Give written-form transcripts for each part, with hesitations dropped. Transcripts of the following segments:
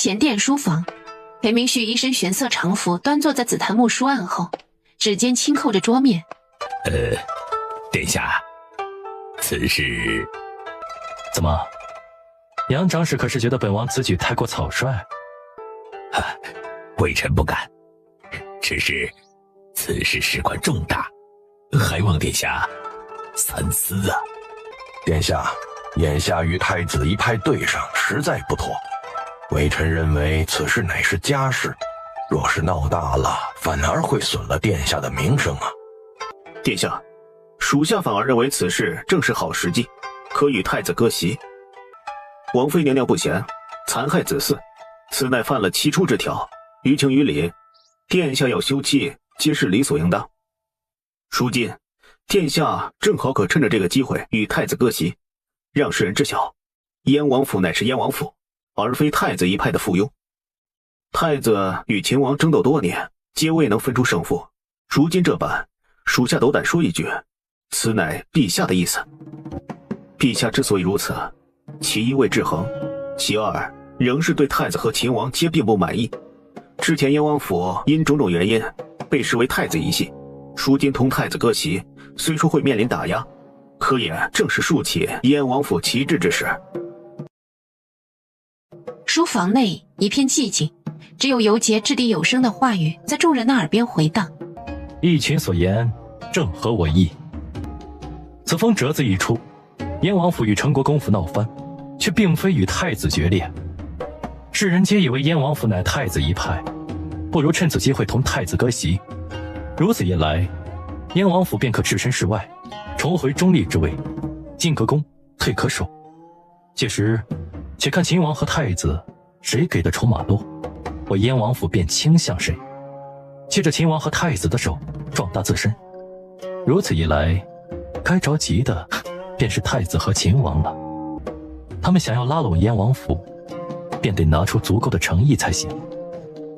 前殿书房，裴明旭一身玄色长服，端坐在紫檀木书案后，指尖轻扣着桌面。殿下，此事怎么？杨长史可是觉得本王此举太过草率？微臣不敢，只是此事事关重大，还望殿下三思啊。殿下，眼下与太子一派对上，实在不妥。微臣认为此事乃是家事，若是闹大了，反而会损了殿下的名声啊。殿下，属下反而认为此事正是好时机，可与太子割席。王妃娘娘不贤，残害子嗣，此乃犯了七出之条，于情于理，殿下要休妻，皆是理所应当。如今殿下正好可趁着这个机会与太子割席，让世人知晓燕王府乃是燕王府，而非太子一派的附庸。太子与秦王争斗多年，皆未能分出胜负，如今这般，属下斗胆说一句，此乃陛下的意思。陛下之所以如此，其一为制衡，其二仍是对太子和秦王皆并不满意。之前燕王府因种种原因被视为太子一系，如今同太子割席，虽说会面临打压，可也正是竖起燕王府旗帜之时。书房内一片寂静，只有游杰掷地有声的话语在众人的耳边回荡。一群所言正合我意。此封折子一出，燕王府与成国公府闹翻，却并非与太子决裂。世人皆以为燕王府乃太子一派，不如趁此机会同太子割席。如此一来，燕王府便可置身事外，重回中立之位，进可攻，退可守。届时，且看秦王和太子谁给的筹码多，我燕王府便倾向谁。借着秦王和太子的手，壮大自身。如此一来，该着急的便是太子和秦王了。他们想要拉拢燕王府，便得拿出足够的诚意才行。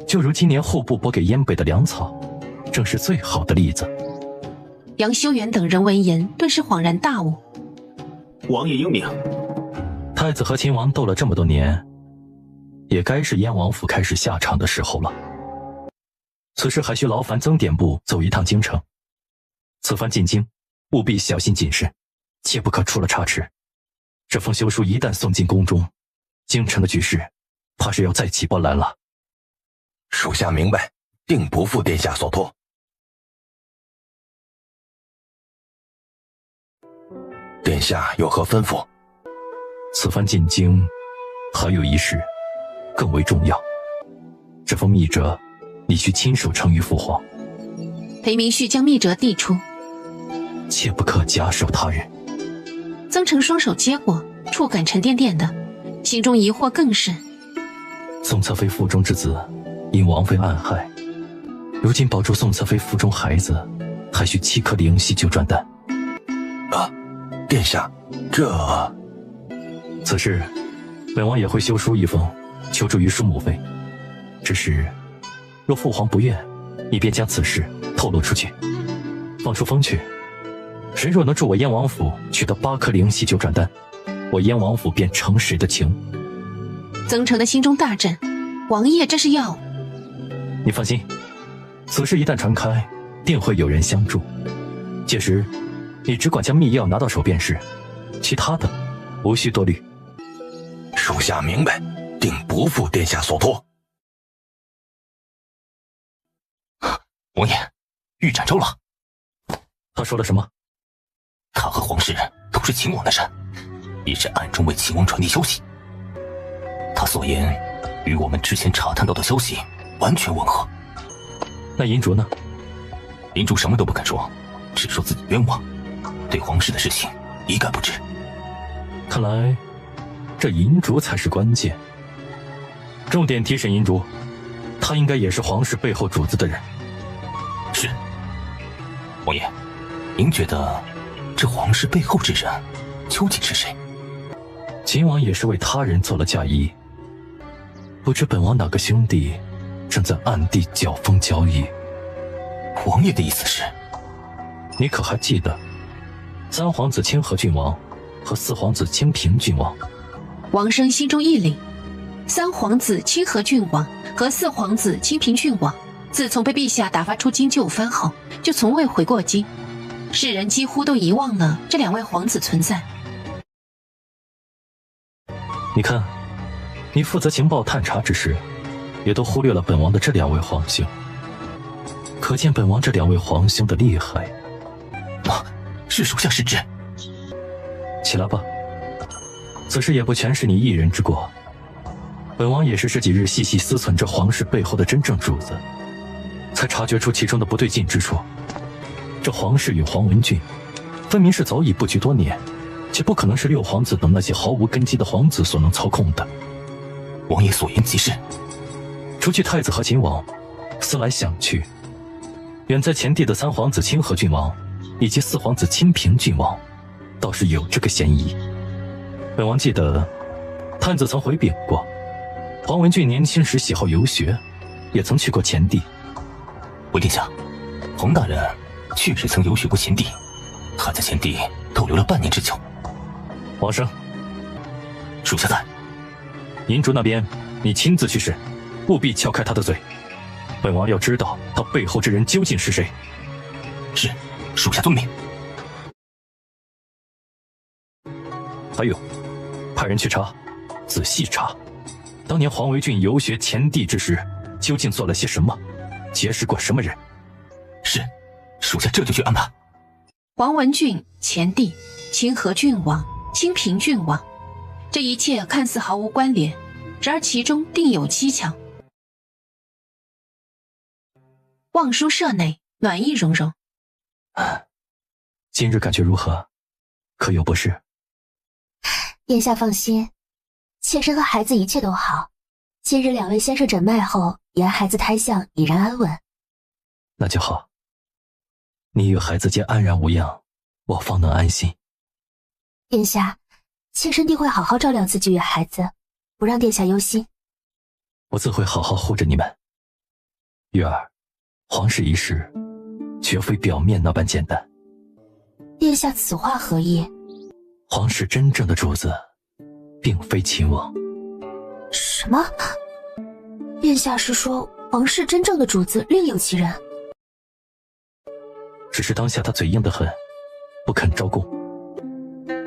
就如今年户部拨给燕北的粮草，正是最好的例子。杨修远等人闻言，顿时恍然大悟。王爷英明。太子和秦王斗了这么多年，也该是燕王府开始下场的时候了。此事还需劳烦曾典部走一趟京城。此番进京，务必小心谨慎，切不可出了差池。这封休书一旦送进宫中，京城的局势怕是要再起波澜了。属下明白，定不负殿下所托。殿下有何吩咐？此番进京，还有一事更为重要。这封密折，你需亲手呈于父皇。裴明旭将密折递出，切不可假手他人。曾成双手接过，触感沉甸甸的，心中疑惑更甚。宋侧妃腹中之子因王妃暗害，如今保住宋侧妃腹中孩子，还需7颗灵犀9转丹。殿下，此事本王也会修书一封，求助于淑母妃。只是若父皇不愿，你便将此事透露出去，放出风去。谁若能助我燕王府取得8颗灵犀9转丹，我燕王府便承谁的情。曾成的心中大震，王爷这是要……你放心，此事一旦传开，定会有人相助。届时你只管将密钥拿到手便是，其他的无需多虑。属下明白，定不负殿下所托。王爷，玉斩州了。他说了什么？他和皇室都是秦王的人，也是暗中为秦王传递消息。他所言与我们之前查探到的消息完全吻合。那银烛呢？银烛什么都不肯说，只说自己冤枉，对皇室的事情一概不知。看来这银烛才是关键。重点提审银烛，他应该也是皇室背后主子的人。是。王爷，您觉得这皇室背后之人究竟是谁？秦王也是为他人做了嫁衣，不知本王哪个兄弟正在暗地搅风搅雨。王爷的意思是？你可还记得3皇子清河郡王和4皇子清平郡王？王生心中一凛，三皇子清河郡王和四皇子清平郡王，自从被陛下打发出京就藩后，就从未回过京。世人几乎都遗忘了这2位皇子存在。你看，你负责情报探查之时，也都忽略了本王的这2位皇兄，可见本王这2位皇兄的厉害。是属下失职。起来吧，此事也不全是你一人之过。本王也是这几日细细思忖这皇室背后的真正主子，才察觉出其中的不对劲之处。这皇室与黄文俊，分明是早已布局多年，且不可能是6皇子等那些毫无根基的皇子所能操控的。王爷所言极是。除去太子和秦王，思来想去，远在前地的3皇子清河郡王以及4皇子清平郡王，倒是有这个嫌疑。本王记得，探子曾回禀过，黄文俊年轻时喜好游学，也曾去过前地。回殿下，黄大人确实曾游学过前地，还在前地逗留了半年之久。王生，属下在。银烛那边，你亲自去试，务必撬开他的嘴。本王要知道他背后之人究竟是谁。是，属下遵命。还有，派人去查，仔细查，当年黄维俊游学前地之时，究竟做了些什么，结识过什么人。是，属下这就去安排。黄文俊、前地、清河郡王、清平郡王，这一切看似毫无关联，然而其中定有蹊跷。望书舍内暖意融融。今日感觉如何？可有不适？殿下放心，妾身和孩子一切都好。今日2位先生诊脉后，言孩子胎相已然安稳。那就好。你与孩子皆安然无恙，我方能安心。殿下，妾身定会好好照料自己与孩子，不让殿下忧心。我自会好好护着你们。玉儿，皇室一事，绝非表面那般简单。殿下此话何意？皇室真正的主子，并非秦王。什么？殿下是说皇室真正的主子另有其人？只是当下他嘴硬得很，不肯招供。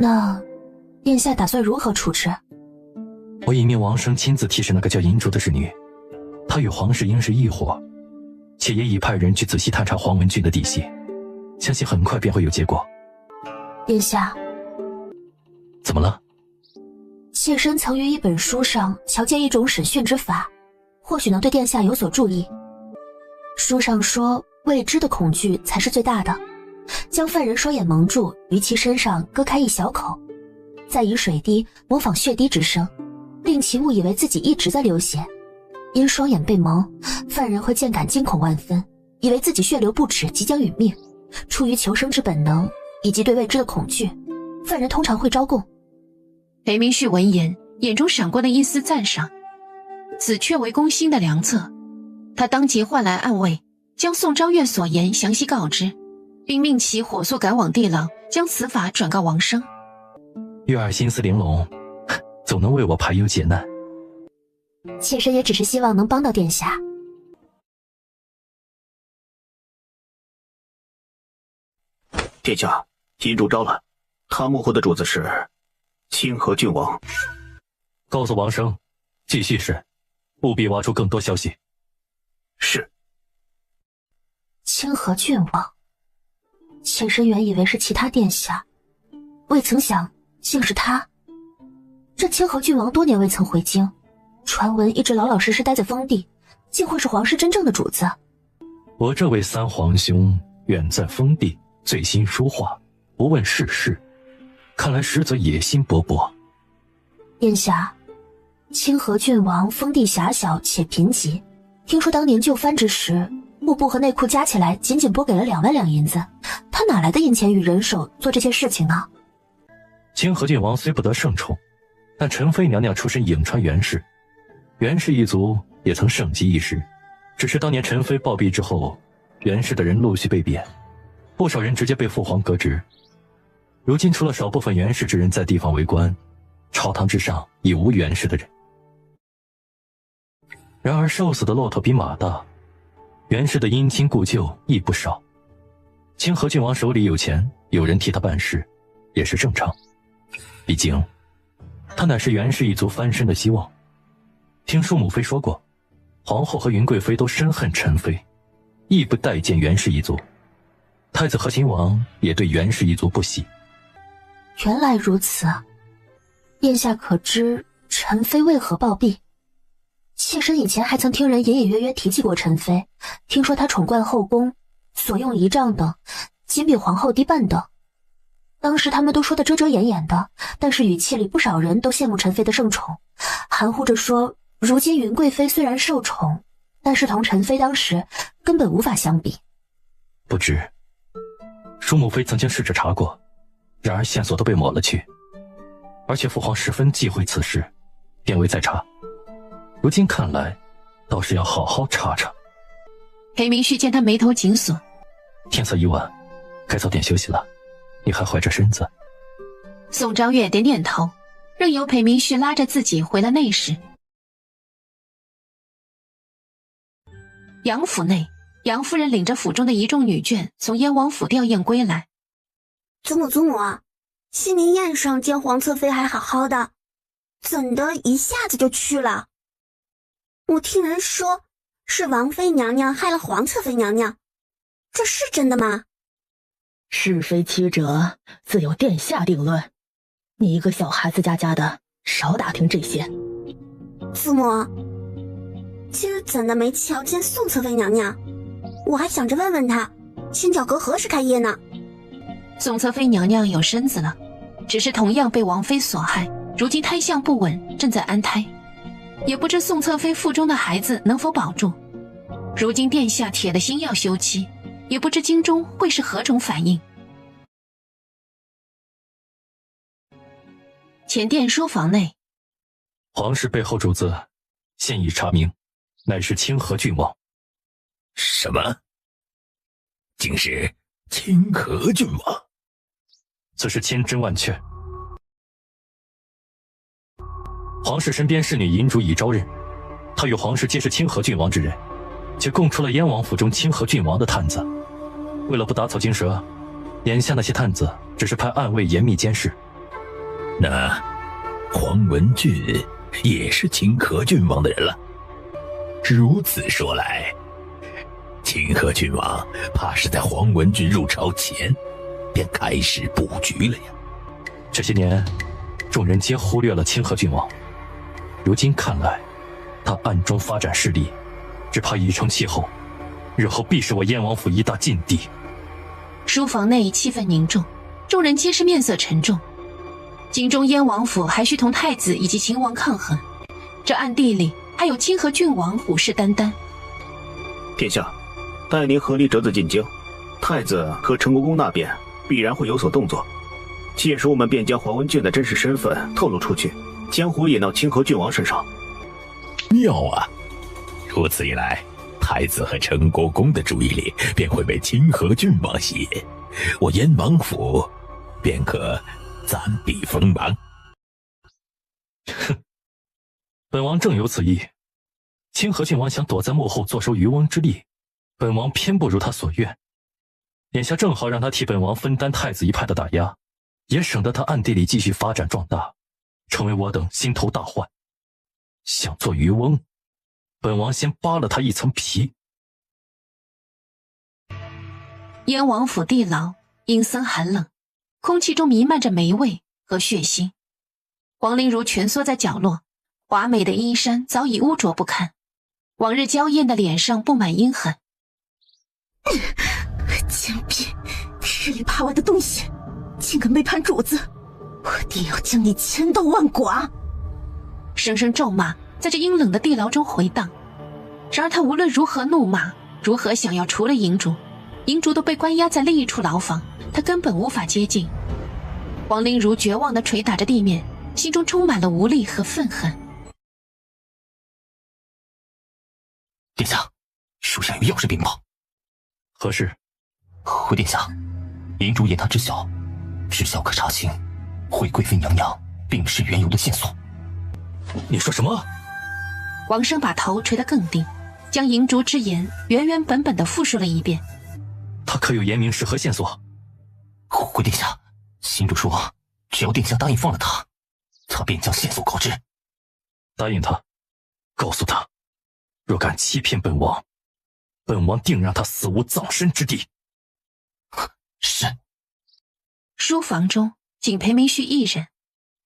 那殿下打算如何处置？我已命王生亲自提审那个叫银烛的侍女，她与皇室应是一伙，且也已派人去仔细探查黄文俊的底细，相信很快便会有结果。殿下，怎么了？妾身曾于一本书上瞧见一种审讯之法，或许能对殿下有所注意。书上说，未知的恐惧才是最大的，将犯人双眼蒙住，于其身上割开一小口，再以水滴模仿血滴之声，令其误以为自己一直在流血。因双眼被蒙，犯人会渐感惊恐万分，以为自己血流不止，即将殒命。出于求生之本能以及对未知的恐惧，犯人通常会招供。裴明旭闻言，眼中闪过了一丝赞赏，此却为公心的良策。他当即唤来暗卫，将宋昭月所言详细告知，并命其火速赶往地牢，将此法转告王生。月儿心思玲珑，总能为我排忧解难。妾身也只是希望能帮到殿下。殿下，银烛招了，他幕后的主子是清河郡王。告诉王生，继续审，务必挖出更多消息。是。清河郡王，妾身原以为是其他殿下，未曾想竟是他。这清河郡王多年未曾回京，传闻一直老老实实待在封地，竟会是皇室真正的主子。我这位三皇兄远在封地，醉心书画，不问世事，看来实则野心勃勃。殿下，清河郡王封地狭小且贫瘠，听说当年就藩之时，幕部和内库加起来仅仅拨给了2万两银子，他哪来的银钱与人手做这些事情呢？清河郡王虽不得圣宠，但陈妃娘娘出身颍川袁氏，袁氏一族也曾盛极一时。只是当年陈妃暴毙之后，袁氏的人陆续被贬，不少人直接被父皇革职。如今除了少部分袁氏之人在地方为官，朝堂之上已无袁氏的人。然而瘦死的骆驼比马大，袁氏的姻亲故旧亦不少。清河郡王手里有钱，有人替他办事，也是正常。毕竟他乃是袁氏一族翻身的希望。听舒母妃说过，皇后和云贵妃都深恨陈妃，亦不待见袁氏一族。太子和秦王也对袁氏一族不喜。原来如此，殿下可知陈妃为何暴毙？妾身以前还曾听人隐隐约约提起过陈妃，听说她宠冠后宫，所用仪仗等仅比皇后低半等。当时他们都说得遮遮掩掩的，但是语气里不少人都羡慕陈妃的盛宠，含糊着说如今云贵妃虽然受宠，但是同陈妃当时根本无法相比。不知舒母妃曾经试着查过，然而线索都被抹了去，而且父皇十分忌讳此事，便未再查。如今看来，倒是要好好查查。裴明旭见他眉头紧锁，天色已晚，该早点休息了。你还怀着身子。宋昭月点点头，任由裴明旭拉着自己回了内室。杨府内，杨夫人领着府中的一众女眷从燕王府吊唁归来。祖母，新年宴上见皇侧妃还好好的，怎的一下子就去了？我听人说是王妃娘娘害了皇侧妃娘娘，这是真的吗？是非曲折，自有殿下定论。你一个小孩子家的，少打听这些。祖母，今儿怎的没瞧见宋侧妃娘娘？我还想着问问她，千角阁何时开业呢？宋侧妃娘娘有身子了，只是同样被王妃所害，如今胎相不稳，正在安胎。也不知宋侧妃腹中的孩子能否保住。如今殿下铁了心要休妻，也不知京中会是何种反应。前殿书房内，皇室背后主子现已查明，乃是清河郡王。什么？竟是清河郡王？此事千真万确。皇室身边侍女银烛已招认，他与皇室皆是清河郡王之人，且供出了燕王府中清河郡王的探子。为了不打草惊蛇，眼下那些探子只是派暗卫严密监视。那黄文俊也是清河郡王的人了。如此说来，清河郡王怕是在黄文俊入朝前便开始布局了呀。这些年众人皆忽略了清河郡王，如今看来，他暗中发展势力，只怕已成气候，日后必是我燕王府一大禁地。书房内气氛凝重，众人皆是面色沉重。京中燕王府还需同太子以及秦王抗衡，这暗地里还有清河郡王虎视眈眈。殿下，待您合力折子进京，太子和成国公那边必然会有所动作，届时我们便将黄文俊的真实身份透露出去，江湖引到清河郡王身上。妙啊！如此一来，太子和成国公的注意力便会被清河郡王吸引，我燕王府便可暂避锋芒。哼，本王正有此意。清河郡王想躲在幕后坐收渔翁之利，本王偏不如他所愿。眼下正好让他替本王分担太子一派的打压，也省得他暗地里继续发展壮大，成为我等心头大患。想做渔翁，本王先扒了他一层皮。燕王府地牢阴森寒冷，空气中弥漫着霉味和血腥。黄灵如蜷缩在角落，华美的衣衫早已污浊不堪，往日娇艳的脸上布满阴痕。贱婢，日里扒外的东西，竟敢背叛主子，我定要将你千刀万剐！声声咒骂在这阴冷的地牢中回荡。然而他无论如何怒骂，如何想要除了银烛，银烛都被关押在另一处牢房，他根本无法接近。黄灵如绝望地捶打着地面，心中充满了无力和愤恨。殿下，属下有要事禀报。何事？回殿下，银烛言他知晓可查清惠贵妃娘娘病逝缘由的线索。你说什么？王生把头垂得更低，将银烛之言原原本本地复述了一遍。他可有言明史和线索？回殿下，新主说，只要殿下答应放了他，他便将线索告知。答应他，告诉他，若敢欺骗本王，本王定让他死无葬身之地。是。书房中仅裴明旭一人，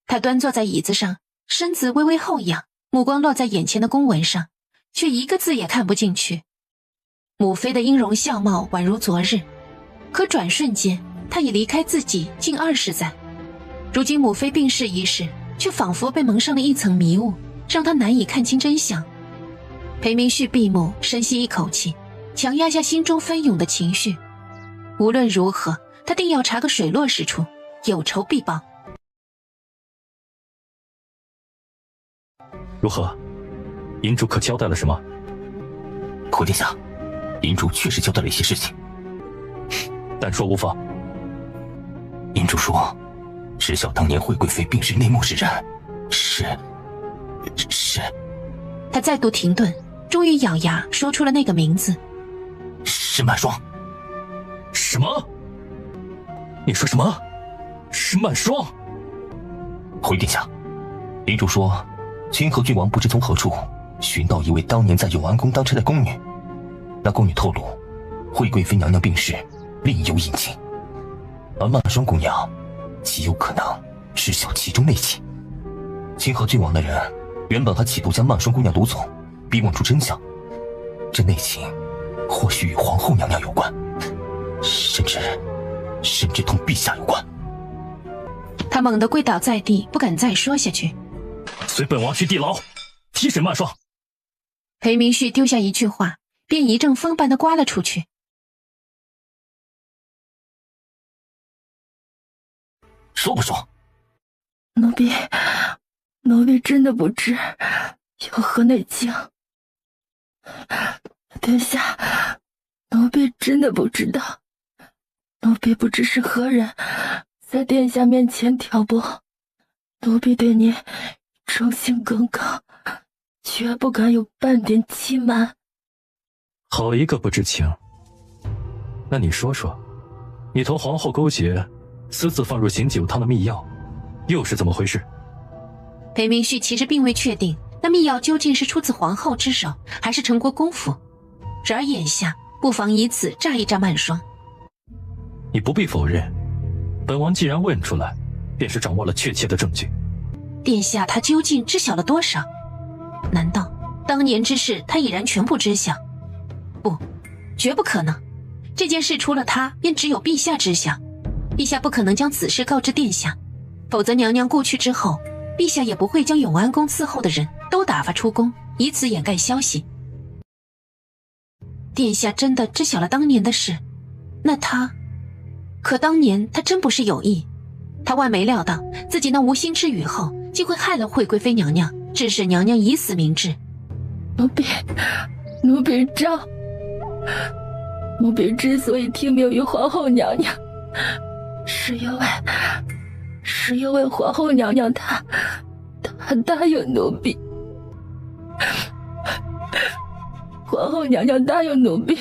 他端坐在椅子上，身子微微后仰，目光落在眼前的公文上，却一个字也看不进去。母妃的音容笑貌宛如昨日，可转瞬间她已离开自己近20载。如今母妃病逝一事，却仿佛被蒙上了一层迷雾，让他难以看清真相。裴明旭闭目，深吸一口气，强压下心中翻涌的情绪。无论如何，他定要查个水落石出，有仇必报。如何？银主可交代了什么？回殿下，银主确实交代了一些事情，但说无妨。银主说，知晓当年惠贵妃病逝内幕之人是。他再度停顿，终于咬牙说出了那个名字：是曼霜。什么？你说什么？是曼霜？回殿下，银主说，清河郡王不知从何处寻到一位当年在永安宫当差的宫女，那宫女透露，惠贵妃娘娘病逝，另有隐情，而曼霜姑娘极有可能知晓其中内情。清河郡王的人原本还企图将曼霜姑娘掳走，逼问出真相，这内情或许与皇后娘娘有关，甚至同陛下有关。他猛地跪倒在地，不敢再说下去。随本王去地牢提审曼霜。裴明旭丢下一句话，便一阵风般的刮了出去。说不说？奴婢真的不知有何内情。殿下，奴婢真的不知道。奴婢不知是何人在殿下面前挑拨，奴婢对您忠心耿耿，绝不敢有半点欺瞒。好一个不知情！那你说说，你同皇后勾结，私自放入醒酒汤的秘药，又是怎么回事？裴明旭其实并未确定那秘药究竟是出自皇后之手，还是陈国公府。然而眼下不妨以此炸一炸曼霜。你不必否认，本王既然问出来，便是掌握了确切的证据。殿下他究竟知晓了多少？难道当年之事他已然全部知晓？不，绝不可能。这件事除了他，便只有陛下知晓。陛下不可能将此事告知殿下，否则娘娘故去之后，陛下也不会将永安宫伺候的人都打发出宫，以此掩盖消息。殿下真的知晓了当年的事，那他……可当年他真不是有意，他万没料到自己那无心之语后，竟会害了惠贵妃娘娘，致使娘娘以死明志。奴婢知，奴婢之所以听命于皇后娘娘，是因为皇后娘娘她答应奴婢。皇后娘娘答应奴婢，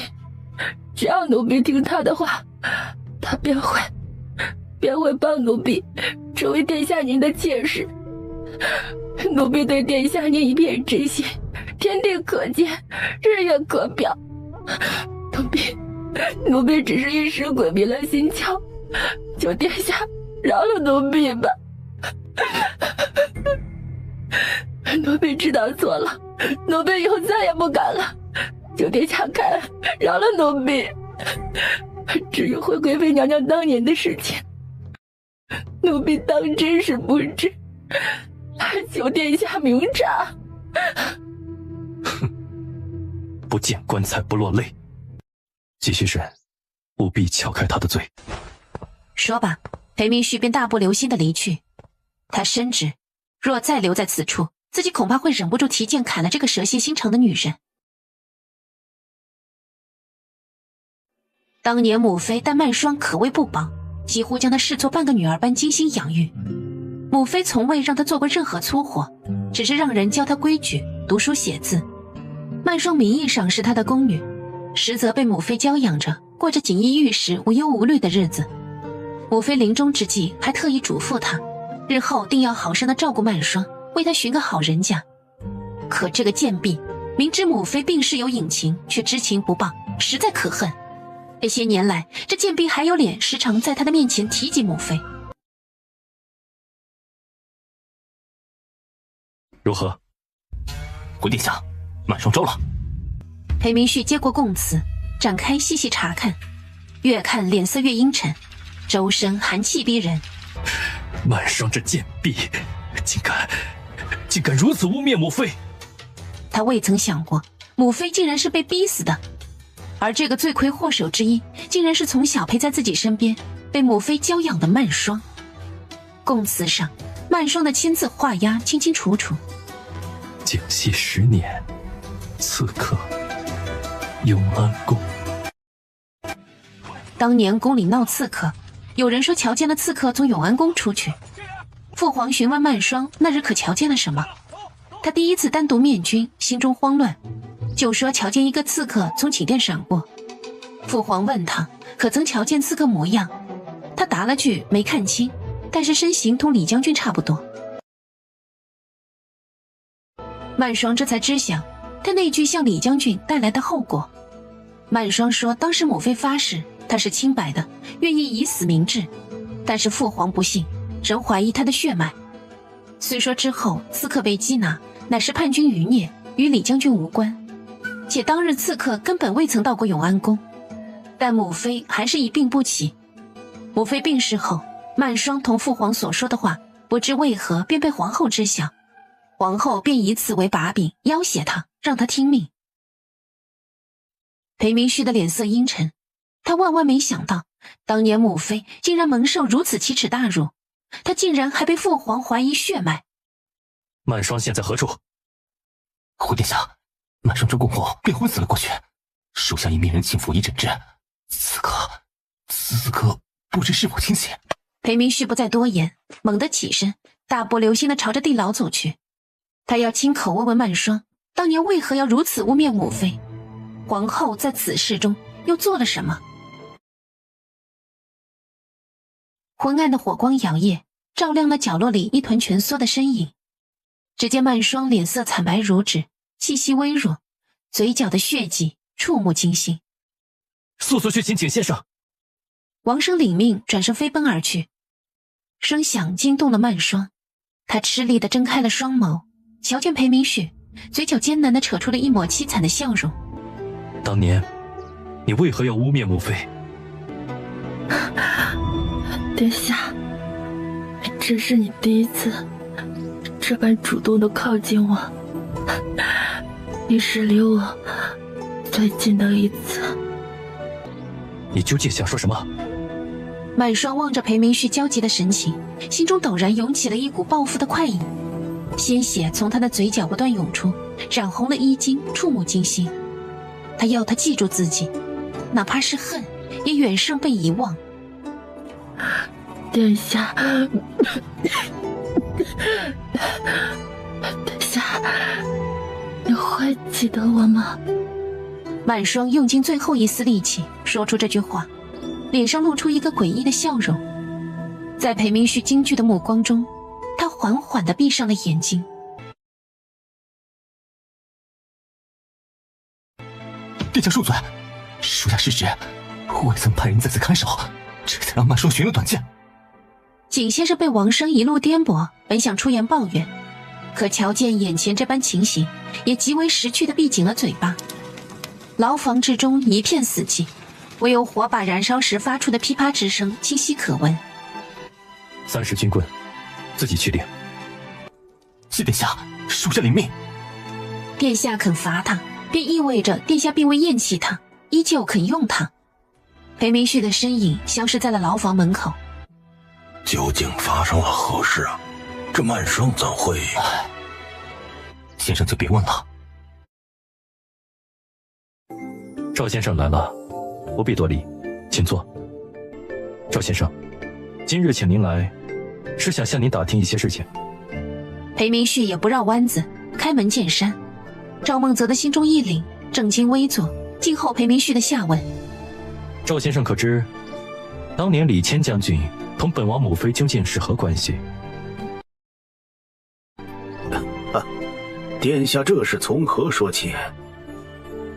只要奴婢听她的话，她便会帮奴婢成为殿下您的妾室。奴婢对殿下您一片真心，天地可见，日月可表。奴婢只是一时鬼迷了心窍，求殿下饶了奴婢吧。奴婢知道错了，奴婢以后再也不敢了，求殿下开恩，饶了奴婢。至于惠贵妃娘娘当年的事情，奴婢当真是不知，求殿下明察。哼，不见棺材不落泪。继续审，务必撬开他的嘴。说罢，裴明旭便大步流星地离去。他深知，若再留在此处，自己恐怕会忍不住提剑砍了这个蛇蝎心肠的女人。当年母妃待曼霜可谓不薄，几乎将她视作半个女儿般精心养育。母妃从未让他做过任何粗活，只是让人教他规矩、读书写字。曼霜名义上是他的宫女，实则被母妃娇养着，过着锦衣玉食、无忧无虑的日子。母妃临终之际还特意嘱咐他，日后定要好生的照顾曼霜，为他寻个好人家。可这个贱婢明知母妃病逝有隐情，却知情不报，实在可恨。这些年来，这贱婢还有脸时常在他的面前提及母妃。如何？回殿下，曼霜招了。裴明旭接过供词，展开细细查看，越看脸色越阴沉，周身寒气逼人。曼霜这贱婢，竟敢如此污蔑母妃！他未曾想过，母妃竟然是被逼死的，而这个罪魁祸首之一，竟然是从小陪在自己身边，被母妃娇养的曼霜。供词上，曼霜的签字画押清清楚楚。景熙10年，刺客，永安宫。当年宫里闹刺客，有人说瞧见了刺客从永安宫出去。父皇询问曼霜那日可瞧见了什么，他第一次单独面君，心中慌乱，就说瞧见一个刺客从寝殿闪过。父皇问他可曾瞧见刺客模样，他答了句没看清，但是身形同李将军差不多。曼霜这才知晓他那句向李将军带来的后果。曼霜说当时母妃发誓他是清白的，愿意以死明志，但是父皇不信，仍怀疑他的血脉。虽说之后刺客被缉拿乃是叛军余孽，与李将军无关，且当日刺客根本未曾到过永安宫，但母妃还是一病不起。母妃病逝后，曼霜同父皇所说的话不知为何便被皇后知晓，皇后便以此为把柄要挟他，让他听命。裴明旭的脸色阴沉，他万万没想到当年母妃竟然蒙受如此奇耻大辱，他竟然还被父皇怀疑血脉。曼霜现在何处？回殿下，曼霜周公后便昏死了过去，属下已命人请府医诊治，此刻不知是否清醒。裴明旭不再多言，猛地起身，大步流星地朝着地牢走去。他要亲口问问曼霜当年为何要如此污蔑母妃，皇后在此事中又做了什么。昏暗的火光摇曳，照亮了角落里一团蜷缩的身影。只见曼霜脸色惨白如纸，气息微弱，嘴角的血迹触目惊心。速速去请景先生！王生领命，转身飞奔而去。声响惊动了曼霜，她吃力地睁开了双眸，瞧见裴明旭，嘴角艰难地扯出了一抹凄惨的笑容。当年你为何要污蔑母妃？殿下，这是你第一次这般主动地靠近我，也是离我最近的一次。你究竟想说什么？曼霜望着裴明旭焦急的神情，心中陡然涌起了一股报复的快意，鲜血从他的嘴角不断涌出，染红了衣襟，触目惊心。他要他记住自己，哪怕是恨，也远胜被遗忘。殿下，殿下，你会记得我吗？曼霜用尽最后一丝力气说出这句话，脸上露出一个诡异的笑容。在裴明旭惊惧的目光中，他缓缓地闭上了眼睛。殿下恕罪，属下失职，未曾派人在此看守，这才让曼霜寻了短见。景先生被王生一路颠簸，本想出言抱怨，可瞧见眼前这般情形，也极为识趣地闭紧了嘴巴。牢房之中一片死寂，唯有火把燃烧时发出的噼啪之声清晰可闻。30军棍，自己去领。谢殿下，属下领命。殿下肯罚他，便意味着殿下并未厌弃他，依旧肯用他。裴明旭的身影消失在了牢房门口。究竟发生了何事啊？这曼霜怎会……先生就别问了。赵先生来了，不必多礼，请坐。赵先生，今日请您来，是想向您打听一些事情。裴明旭也不绕弯子，开门见山。赵梦泽的心中一凛，正襟危坐，静候裴明旭的下问。赵先生可知，当年李谦将军同本王母妃究竟是何关系？殿下这是从何说起？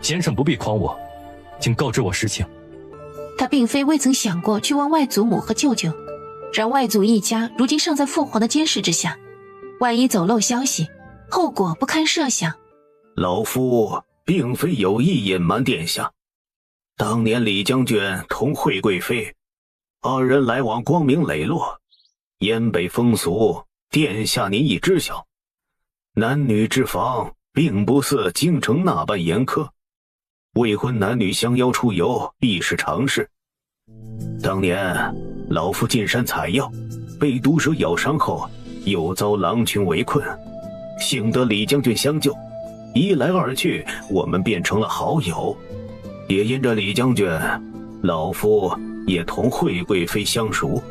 先生不必诓我，请告知我实情。他并非未曾想过去问外祖母和舅舅，然外祖一家如今尚在父皇的监视之下，万一走漏消息，后果不堪设想。老夫并非有意隐瞒殿下，当年李将军同惠贵妃二人来往光明磊落，燕北风俗殿下您已知晓，男女之防并不似京城那般严苛，未婚男女相邀出游亦是常事。当年老夫进山采药，被毒蛇咬伤后，又遭狼群围困，幸得李将军相救，一来二去，我们变成了好友。也因着李将军，老夫也同惠贵妃相熟。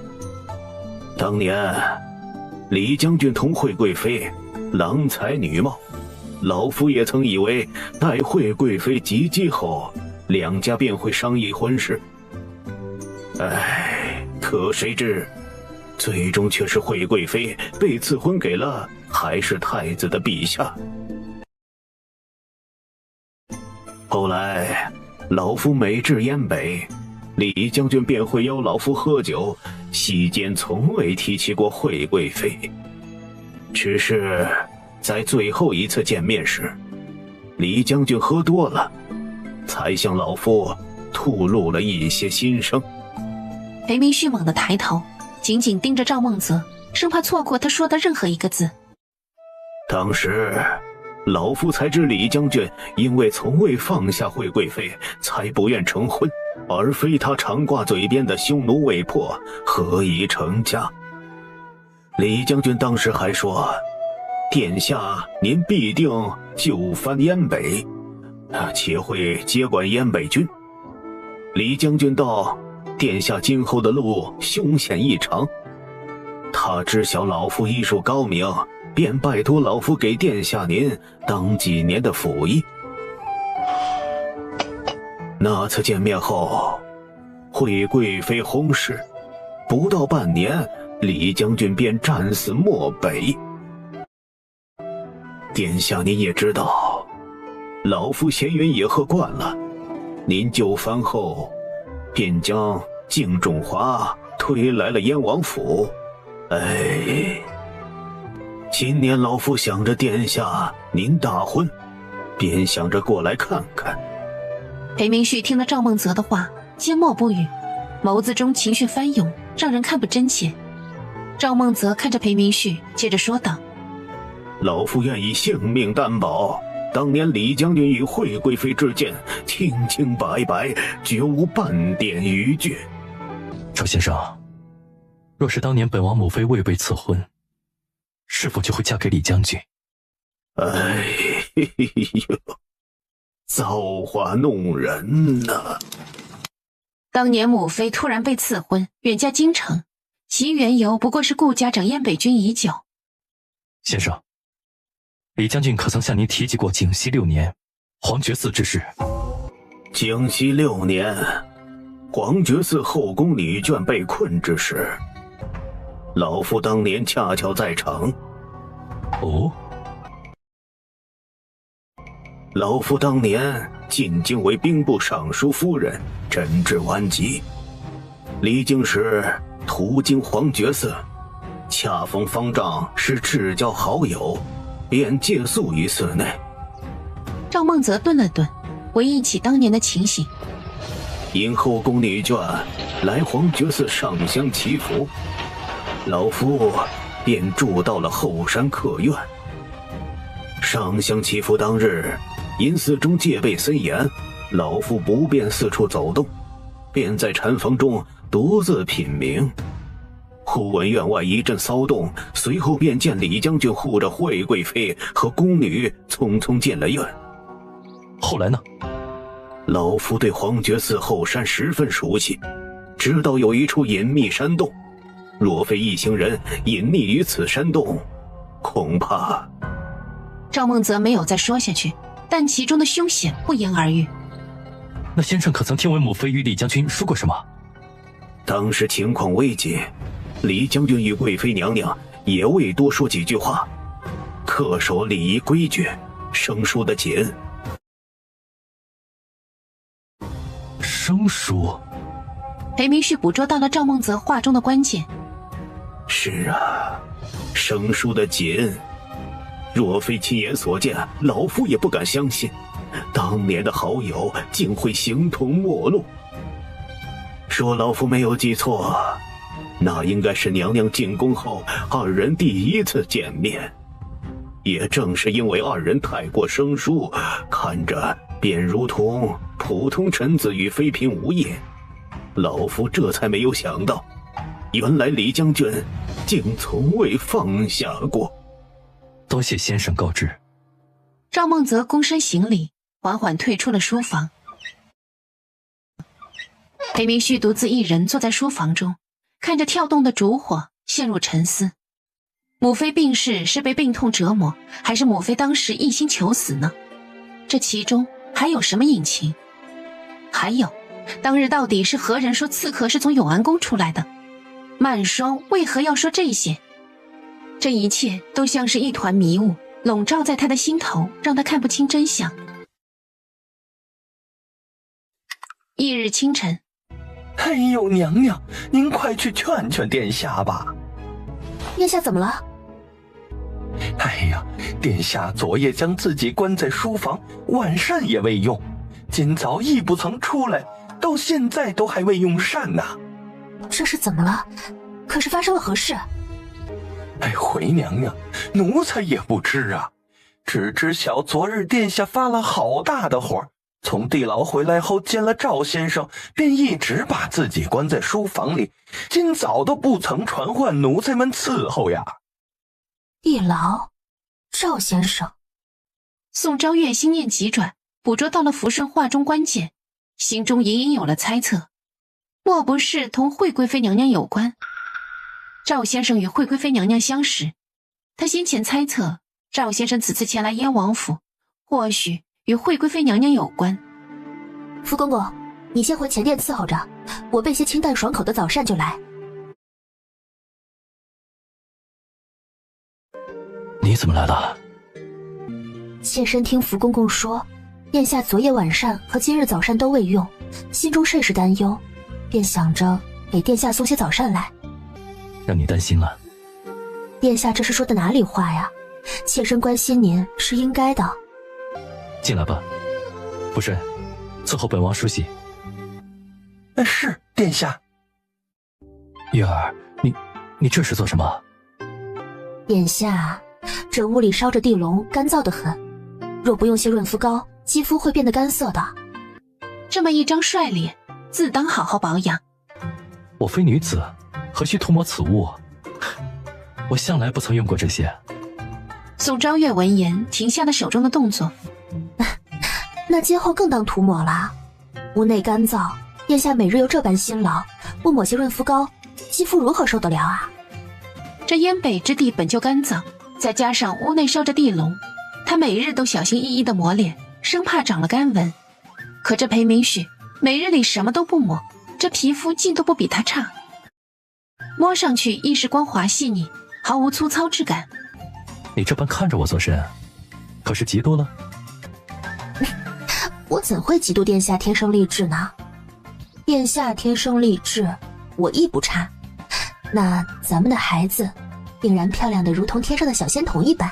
当年李将军同惠贵妃郎才女貌，老夫也曾以为待惠贵妃及笄后，两家便会商议婚事。可谁知最终却是惠贵妃被赐婚给了还是太子的陛下。后来老夫每至燕北，李将军便会邀老夫喝酒，席间从未提起过惠贵妃。只是在最后一次见面时，李将军喝多了，才向老夫吐露了一些心声。裴明旭猛地抬头，紧紧盯着赵梦泽，生怕错过他说的任何一个字。当时老夫才知李将军因为从未放下惠贵妃，才不愿成婚，而非他常挂嘴边的匈奴未破，何以成家。李将军当时还说，殿下您必定就藩燕北，且会接管燕北军。李将军道，殿下今后的路凶险异常，他知晓老夫医术高明，便拜托老夫给殿下您当几年的辅医。那次见面后，惠贵妃薨逝，不到半年，李将军便战死漠北。殿下您也知道，老夫闲云野鹤惯了，您就藩后便将敬仲华推来了燕王府。今年老夫想着殿下您大婚，便想着过来看看。裴明旭听了赵梦泽的话，缄默不语，眸子中情绪翻涌，让人看不真切。赵梦泽看着裴明旭，接着说道：老夫愿以性命担保，当年李将军与惠贵妃之间清清白白，绝无半点逾矩。赵先生，若是当年本王母妃未被赐婚，是否就会嫁给李将军？造化弄人呐！当年母妃突然被赐婚，远嫁京城，其缘由不过是顾家长燕北军已久。先生，李将军可曾向您提及过景熙6年黄觉寺之事？景熙6年黄觉寺后宫女眷被困之时，老夫当年恰巧在场。哦，老夫当年进京为兵部尚书夫人，诊治顽疾，离京时途经黄觉寺，恰逢方丈是至交好友，便借宿于寺内。赵梦泽顿了顿，回忆起当年的情形。因后宫女眷来黄觉寺上香祈福，老夫便住到了后山客院。上香祈福当日，因寺中戒备森严，老夫不便四处走动，便在禅房中独自品茗。忽闻院外一阵骚动，随后便见李将军护着惠贵妃和宫女匆匆进了院。后来呢？老夫对黄觉寺后山十分熟悉，知道有一处隐秘山洞，若非一行人隐匿于此山洞，恐怕……赵梦泽没有再说下去，但其中的凶险不言而喻。那先生可曾听闻母妃与李将军说过什么？当时情况危急，李将军与贵妃娘娘也未多说几句话，恪守礼仪规矩，生疏的紧。生疏？裴明旭捕捉到了赵梦泽话中的关键。是啊，生疏的紧。若非亲眼所见，老夫也不敢相信，当年的好友竟会形同陌路。说老夫没有记错，那应该是娘娘进宫后二人第一次见面。也正是因为二人太过生疏，看着便如同普通臣子与妃嫔无异，老夫这才没有想到，原来李将军竟从未放下过。多谢先生告知。赵梦泽躬身行礼，缓缓退出了书房。裴明旭独自一人坐在书房中，看着跳动的烛火，陷入沉思。母妃病逝是被病痛折磨，还是母妃当时一心求死呢？这其中还有什么隐情？还有，当日到底是何人说刺客是从永安宫出来的？曼霜为何要说这些？这一切都像是一团迷雾，笼罩在他的心头，让他看不清真相。翌日清晨，哎呦，娘娘，您快去劝劝殿下吧。殿下怎么了？哎呀，殿下昨夜将自己关在书房，晚膳也未用，今早亦不曾出来，到现在都还未用膳呢。这是怎么了？可是发生了何事？哎，回娘娘，奴才也不知啊，只知晓昨日殿下发了好大的火，从地牢回来后见了赵先生，便一直把自己关在书房里，今早都不曾传唤奴才们伺候呀。地牢，赵先生。宋昭月心念急转，捕捉到了福顺话中关键，心中隐隐有了猜测，莫不是同惠贵妃娘娘有关？赵先生与惠贵妃娘娘相识，他先前猜测赵先生此次前来燕王府，或许与惠贵妃娘娘有关。福公公，你先回前殿伺候着，我备些清淡爽口的早膳就来。你怎么来了？妾身听福公公说，殿下昨夜晚膳和今日早膳都未用，心中甚是担忧，便想着给殿下送些早膳来。让你担心了。殿下这是说的哪里话呀？妾身关心您是应该的。进来吧，福顺，伺候本王梳洗。是，殿下。月儿，你这是做什么？殿下，这屋里烧着地笼，干燥得很，若不用些润肤膏，肌肤会变得干涩的。这么一张帅脸，自当好好保养。我非女子，何须涂抹此物？我向来不曾用过这些。宋昭月闻言停下了手中的动作。那今后更当涂抹了。屋内干燥，殿下每日又这般辛劳，不抹些润肤膏，肌肤如何受得了啊？这燕北之地本就干燥，再加上屋内烧着地笼，他每日都小心翼翼地抹脸，生怕长了干纹。可这裴明旭每日里什么都不抹，这皮肤竟都不比他差，摸上去亦是光滑细腻，毫无粗糙之感。你这般看着我做甚？可是嫉妒了？我怎会嫉妒殿下天生丽质呢？殿下天生丽质，我亦不差。那咱们的孩子定然漂亮的如同天上的小仙童一般。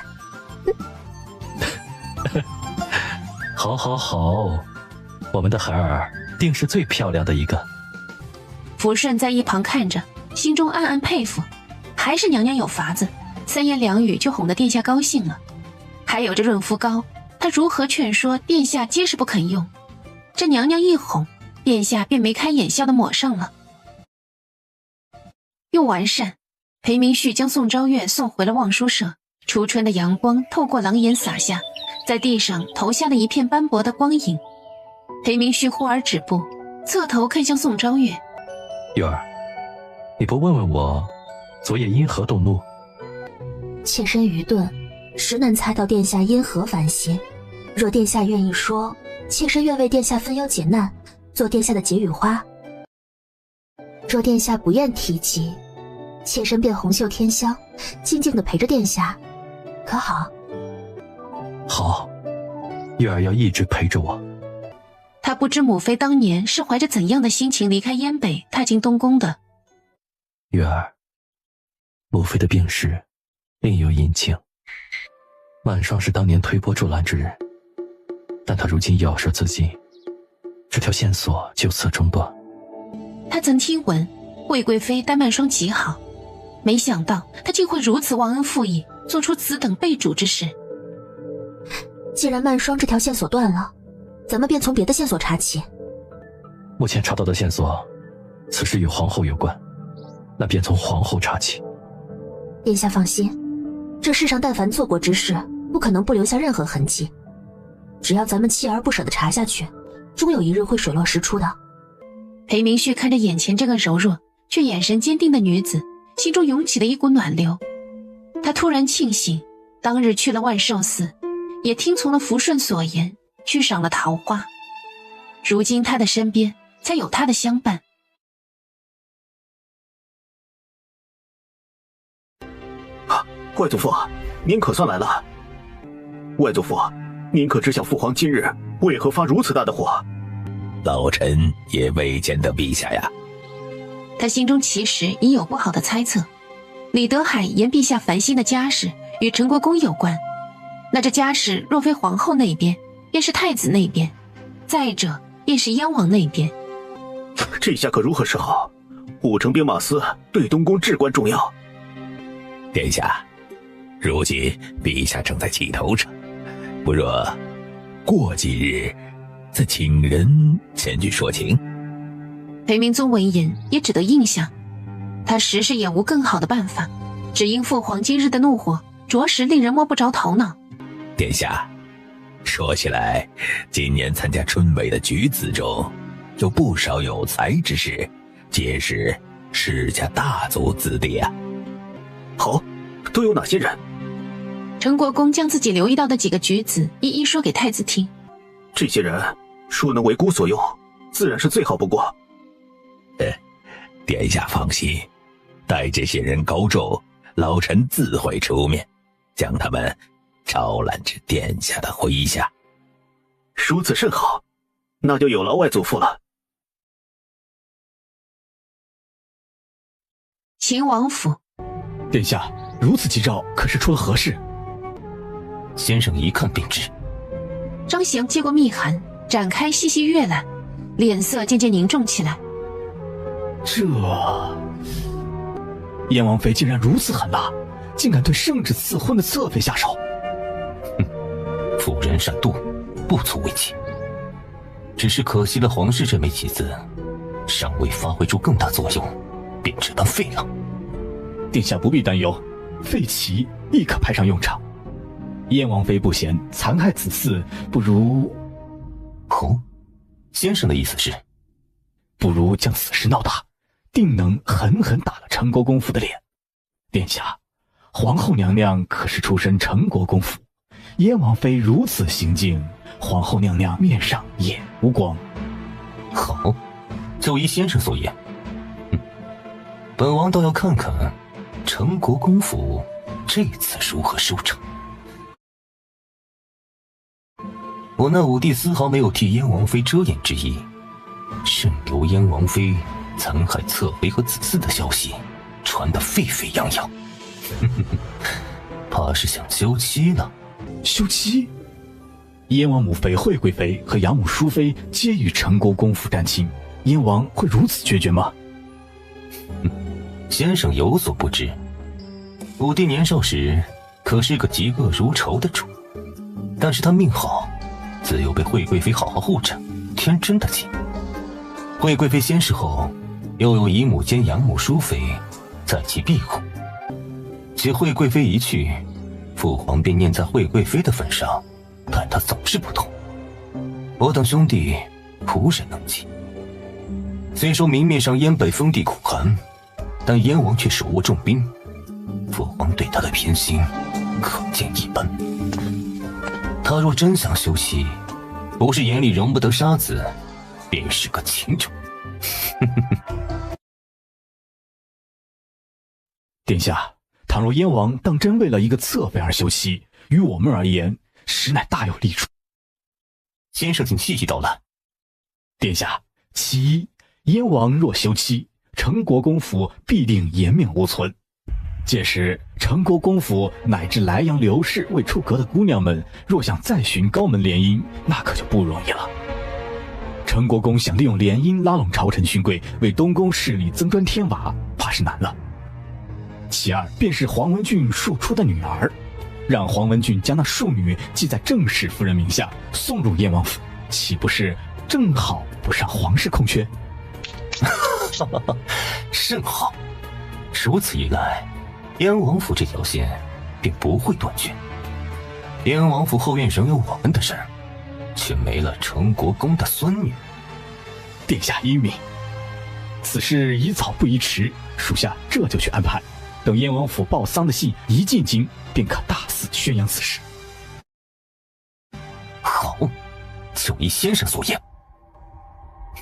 好好好，我们的孩儿定是最漂亮的一个。福顺在一旁看着，心中暗暗佩服，还是娘娘有法子，三言两语就哄得殿下高兴了。还有这润肤膏，他如何劝说殿下皆是不肯用，这娘娘一哄，殿下便眉开眼笑地抹上了。用完膳，裴明旭将宋昭月送回了望书舍。初春的阳光透过廊檐洒下，在地上投下了一片斑驳的光影。裴明旭忽而止步，侧头看向宋昭月。月儿，你不问问我昨夜因何动怒？妾身愚钝，实难猜到殿下因何反省。若殿下愿意说，妾身愿为殿下分忧解难，做殿下的解语花。若殿下不愿提及，妾身便红袖添香，静静地陪着殿下，可好？好，月儿要一直陪着我。他不知母妃当年是怀着怎样的心情离开燕北，踏进东宫的。月儿，母妃的病逝另有隐情。晚霜是当年推波助澜之人，但他如今药石自尽，这条线索就此中断。他曾听闻魏贵妃待曼霜极好，没想到他竟会如此忘恩负义，做出此等背主之事。既然曼霜这条线索断了，咱们便从别的线索查起。目前查到的线索，此事与皇后有关，那便从皇后查起。殿下放心，这世上但凡做过之事，不可能不留下任何痕迹。只要咱们锲而不舍地查下去，终有一日会水落石出的。裴明旭看着眼前这个柔弱却眼神坚定的女子，心中涌起了一股暖流。他突然庆幸当日去了万寿寺，也听从了福顺所言，去赏了桃花。如今他的身边才有他的相伴。外祖父，您可算来了。外祖父，您可知晓父皇今日为何发如此大的火？老臣也未见得陛下呀。他心中其实已有不好的猜测，李德海言陛下烦心的家事与陈国公有关，那这家事若非皇后那边，便是太子那边，再者便是燕王那边。这下可如何是好？武城兵马司对东宫至关重要。殿下，如今陛下正在气头上，不若过几日再请人前去说情。裴明宗闻言也只得应下，他实是也无更好的办法，只因父皇今日的怒火着实令人摸不着头脑。殿下，说起来，今年参加春闱的举子中，有不少有才之士，皆是世家大族子弟啊。好，都有哪些人？陈国公将自己留意到的几个举子一一说给太子听。这些人若能为孤所用，自然是最好不过。殿下放心，待这些人高中，老臣自会出面，将他们招揽至殿下的麾下。如此甚好，那就有劳外祖父了。秦王府，殿下如此急召，可是出了何事？先生一看便知。张翔接过密函，展开细细阅览，脸色渐渐凝重起来。这燕王妃竟然如此狠辣，竟敢对圣旨赐婚的侧妃下手。妇人善妒，不足为奇。只是可惜了皇室这枚棋子，尚未发挥出更大作用，便这般废了。殿下不必担忧，废棋亦可派上用场。燕王妃不嫌残害子嗣，不如……哦，先生的意思是，不如将此事闹大，定能狠狠打了陈国公府的脸。殿下，皇后娘娘可是出身陈国公府，燕王妃如此行径，皇后娘娘面上也无光。好，就依先生所言。本王倒要看看陈国公府这次如何收场。我那五弟丝毫没有替燕王妃遮掩之意，任由燕王妃残害侧妃和子嗣的消息传得沸沸扬扬，怕是想休妻了。休妻？燕王母妃惠贵妃和养母淑妃皆与陈国公府沾亲，燕王会如此决绝吗？先生有所不知，五弟年少时可是个嫉恶如仇的主，但是他命好，自幼被惠贵妃好好护着，天真的紧。惠贵妃仙逝后，又有姨母兼养母淑妃在其庇护，且惠贵妃一去，父皇便念在惠贵妃的份上，但他总是不同。我等兄弟无人能及。虽说明面上燕北封地苦寒，但燕王却手握重兵，父皇对他的偏心可见一斑。他若真想休妻，不是眼里容不得沙子，便是个情种。殿下，倘若燕王当真为了一个侧妃而休妻，于我们而言，实乃大有利处。先生请细细道来。殿下，其一，燕王若休妻，成国公府必定颜面无存。届时，成国公府乃至莱阳刘氏未出阁的姑娘们，若想再寻高门联姻，那可就不容易了。成国公想利用联姻拉拢朝臣勋贵，为东宫势力增砖添瓦，怕是难了。其二，便是黄文俊庶出的女儿，让黄文俊将那庶女记在正室夫人名下，送入燕王府，岂不是正好补上皇室空缺？甚好，如此一来，燕王府这条线便不会断绝。燕王府后院仍有我们的事儿，却没了成国公的孙女。殿下英明，此事宜早不宜迟，属下这就去安排。等燕王府报丧的信一进京，便可大肆宣扬此事。好，就依先生所言。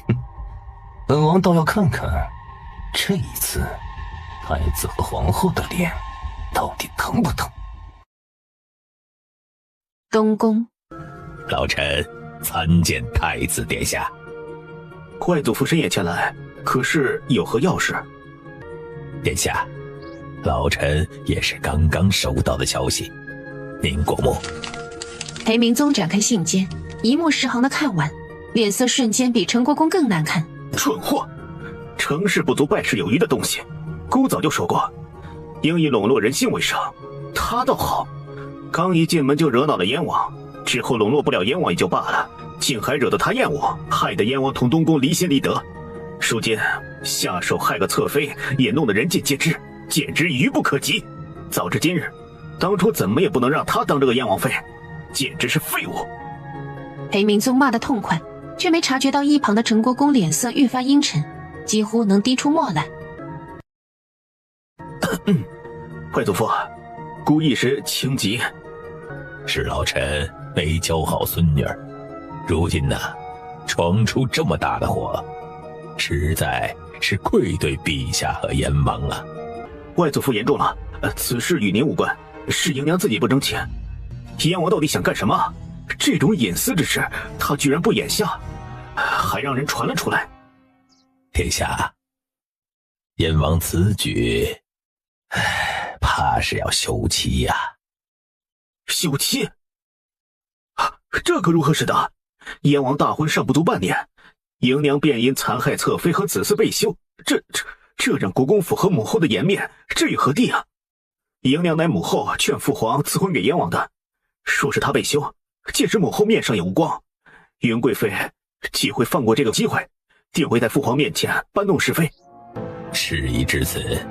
哼，本王倒要看看，这一次太子和皇后的脸到底疼不疼。东宫，老臣参见太子殿下。怪祖父深夜前来，可是有何要事？殿下，老臣也是刚刚收到的消息，您过目。裴明宗展开信笺，一目十行的看完，脸色瞬间比成国公更难看。蠢货，成事不足败事有余的东西，姑早就说过，应以笼络人心为上。他倒好，刚一进门就惹恼了燕王，之后笼络不了燕王也就罢了，竟还惹得他厌恶，害得燕王同东宫离心离德。如今下手害个侧妃，也弄得人尽皆知，简直愚不可及。早知今日，当初怎么也不能让他当这个燕王妃，简直是废物。裴明宗骂得痛快，却没察觉到一旁的成国公脸色愈发阴沉，几乎能滴出沫来。怪祖父，孤一时情急，是老臣没教好孙女儿，如今呢，闯出这么大的祸，实在是愧对陛下和燕王啊。外祖父言重了，此事与您无关，是姨娘自己不争气。燕王到底想干什么？这种隐私之事，他居然不眼下，还让人传了出来。殿下，燕王此举，怕是要休妻呀。休妻？这可如何使得？燕王大婚尚不足半年，姨娘便因残害侧妃和子嗣被休，这让国公府和母后的颜面置于何地啊？姨娘乃母后劝父皇赐婚给燕王的，若是他被休，届时母后面上也无光，云贵妃岂会放过这个机会，定会在父皇面前搬弄是非。事已至此，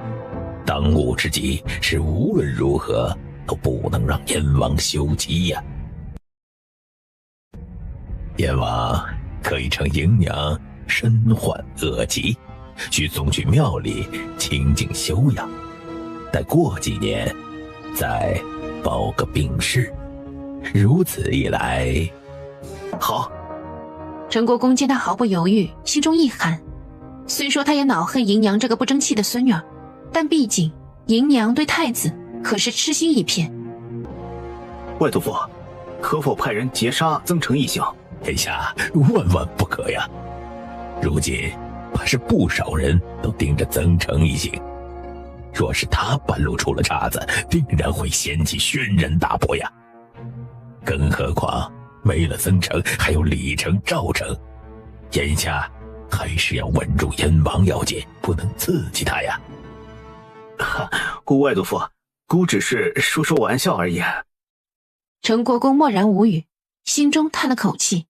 当务之急是无论如何都不能让燕王休妻呀。燕王可以趁姨娘身患恶疾，需送去庙里清静休养，待过几年再报个病逝。如此一来，好。成国公见他毫不犹豫，心中一寒。虽说他也恼恨姨娘这个不争气的孙女儿，但毕竟姨娘对太子可是痴心一片。外祖父，可否派人截杀曾成一行？殿下万万不可呀！如今怕是不少人都盯着曾成一行，若是他半路出了岔子，定然会掀起轩然大波呀。更何况没了曾成，还有李成、赵成，眼下还是要稳住燕王要紧，不能刺激他呀。姑外祖父，姑只是说说玩笑而已。成国公默然无语，心中叹了口气。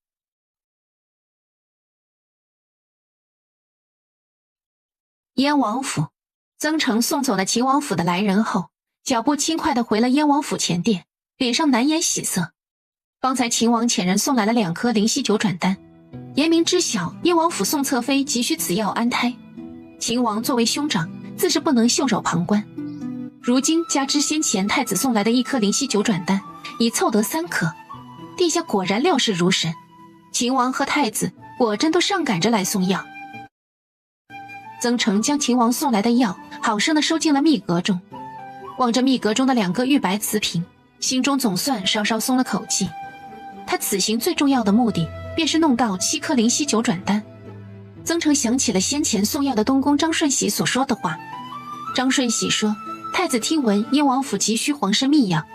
燕王府，曾成送走了秦王府的来人后，脚步轻快地回了燕王府前殿，脸上难掩喜色。方才秦王遣人送来了2颗灵犀九转丹，言明知晓燕王府宋侧妃急需此药安胎。秦王作为兄长，自是不能袖手旁观。如今加之先前太子送来的1颗灵犀九转丹，已凑得3颗。殿下果然料事如神，秦王和太子果真都上赶着来送药。曾成将秦王送来的药好生的收进了密阁中，望着密阁中的2个玉白瓷瓶，心中总算稍稍松了口气。他此行最重要的目的，便是弄到7颗灵犀九转丹。曾成想起了先前送药的东宫张顺喜所说的话。张顺喜说，太子听闻燕王府急需皇室秘药，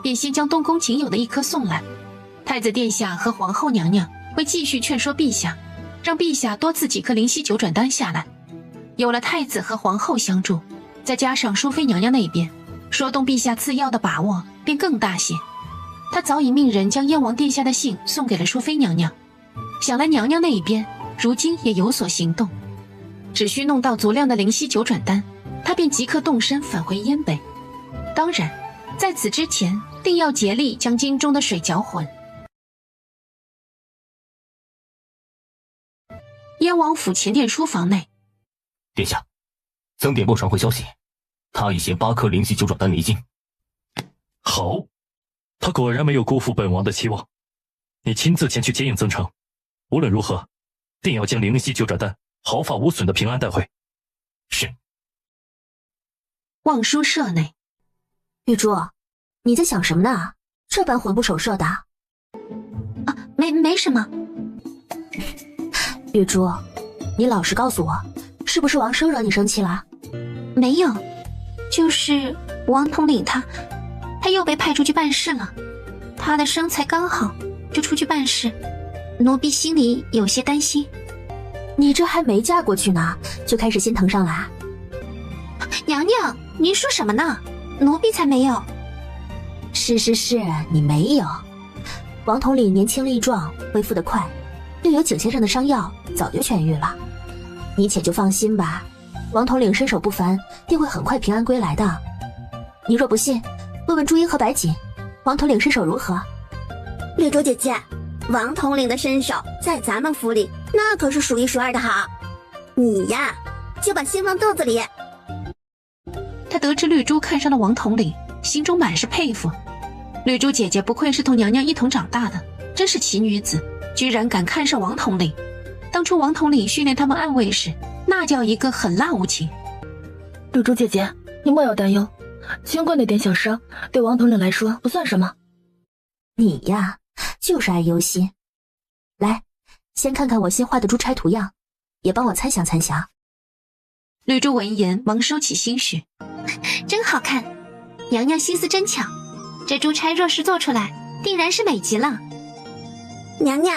便先将东宫仅有的1颗送来。太子殿下和皇后娘娘会继续劝说陛下，让陛下多赐几颗灵犀九转丹下来。有了太子和皇后相助，再加上淑妃娘娘那边说动陛下赐药的把握便更大些。他早已命人将燕王殿下的信送给了淑妃娘娘，想来娘娘那一边如今也有所行动，只需弄到足量的灵犀九转丹，他便即刻动身返回燕北。当然，在此之前，定要竭力将京中的水搅浑。燕王府前殿书房内，殿下，曾典部传回消息，他已携8颗灵犀九转丹离京。好，他果然没有辜负本王的期望。你亲自前去接应曾成，无论如何，定要将灵犀九转丹毫发无损的平安带回。是。望书舍内，玉珠，你在想什么呢？这般魂不守舍的。没什么。玉珠，你老实告诉我，是不是王生惹你生气了？没有，就是王统领他又被派出去办事了。他的伤才刚好，就出去办事，奴婢心里有些担心。你这还没嫁过去呢，就开始心疼上了？娘娘，您说什么呢？奴婢才没有。是，你没有。王统领年轻力壮，恢复得快，又有景先生的伤药，早就痊愈了。你且就放心吧，王统领身手不凡，定会很快平安归来的。你若不信，问问朱茵和白锦，王统领身手如何？绿洲姐姐，王统领的身手在咱们府里那可是数1数2的好，你呀就把心放肚子里。他得知绿珠看上了王统领，心中满是佩服。绿珠姐姐不愧是同娘娘一同长大的，真是奇女子，居然敢看上王统领。当初王统领训练他们暗卫时，那叫一个狠辣无情。绿珠姐姐，你莫要担忧，清官那点小伤，对王统领来说不算什么。你呀，就是爱忧心。来，先看看我新画的珠钗图样，也帮我参详参详。绿珠闻言忙收起心绪，真好看，娘娘心思真巧，这珠钗若是做出来，定然是美极了。娘娘，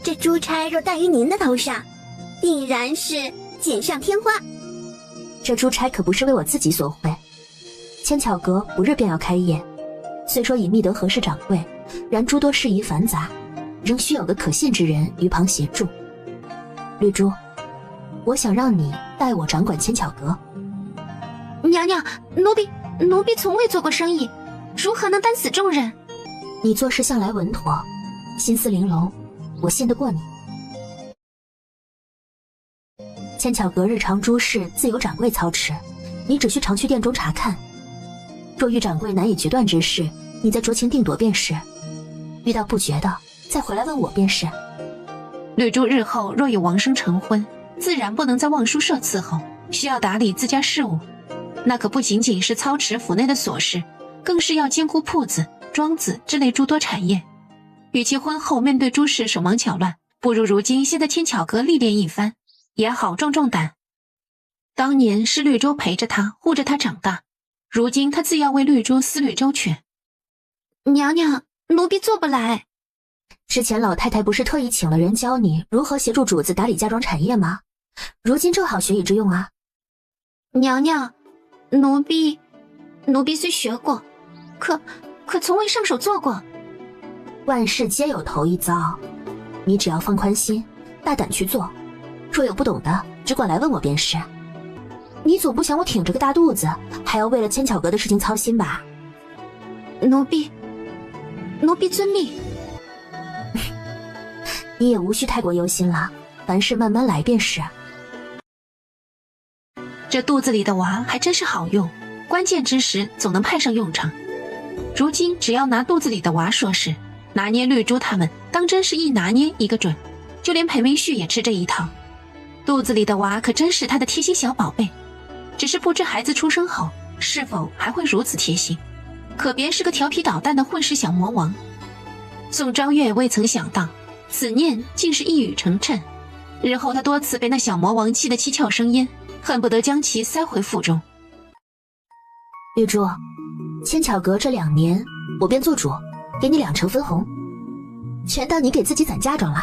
这珠钗若戴于您的头上，定然是锦上添花。这珠钗可不是为我自己所绘，千巧阁不日便要开业，虽说已觅得合适掌柜，然诸多事宜繁杂，仍需有个可信之人于旁协助。绿珠，我想让你代我掌管千巧阁。娘娘，奴婢从未做过生意，如何能担此重任？你做事向来稳妥，心思玲珑，我信得过你。千巧阁日常诸事自有掌柜操持，你只需常去殿中查看。若遇掌柜难以决断之事，你再酌情定夺便是；遇到不决的，再回来问我便是。绿珠日后若与王生成婚，自然不能在望书社伺候，需要打理自家事务。那可不仅仅是操持府内的琐事，更是要兼顾铺子、庄子之类诸多产业。与其婚后面对诸事手忙脚乱，不如如今先在千巧阁历练一番，也好壮壮胆。当年是绿洲陪着他护着他长大，如今他自要为绿洲思虑周全。娘娘，奴婢做不来。之前老太太不是特意请了人教你如何协助主子打理家庄产业吗？如今正好学以致用啊。娘娘，奴婢虽学过，可从未上手做过。万事皆有头一遭，你只要放宽心，大胆去做。若有不懂的，只管来问我便是。你总不想我挺着个大肚子，还要为了千巧阁的事情操心吧？奴婢遵命。你也无需太过忧心了，凡事慢慢来便是。这肚子里的娃还真是好用，关键之时总能派上用场。如今只要拿肚子里的娃说事，拿捏绿珠他们当真是一拿捏一个准，就连裴明旭也吃这一套。肚子里的娃可真是他的贴心小宝贝，只是不知孩子出生后是否还会如此贴心，可别是个调皮捣蛋的混世小魔王。宋昭月未曾想到，此念竟是一语成谶。日后他多次被那小魔王气得七窍生烟，恨不得将其塞回腹中。绿珠，千巧阁这2年我便做主，给你2成分红，全当你给自己攒嫁妆了。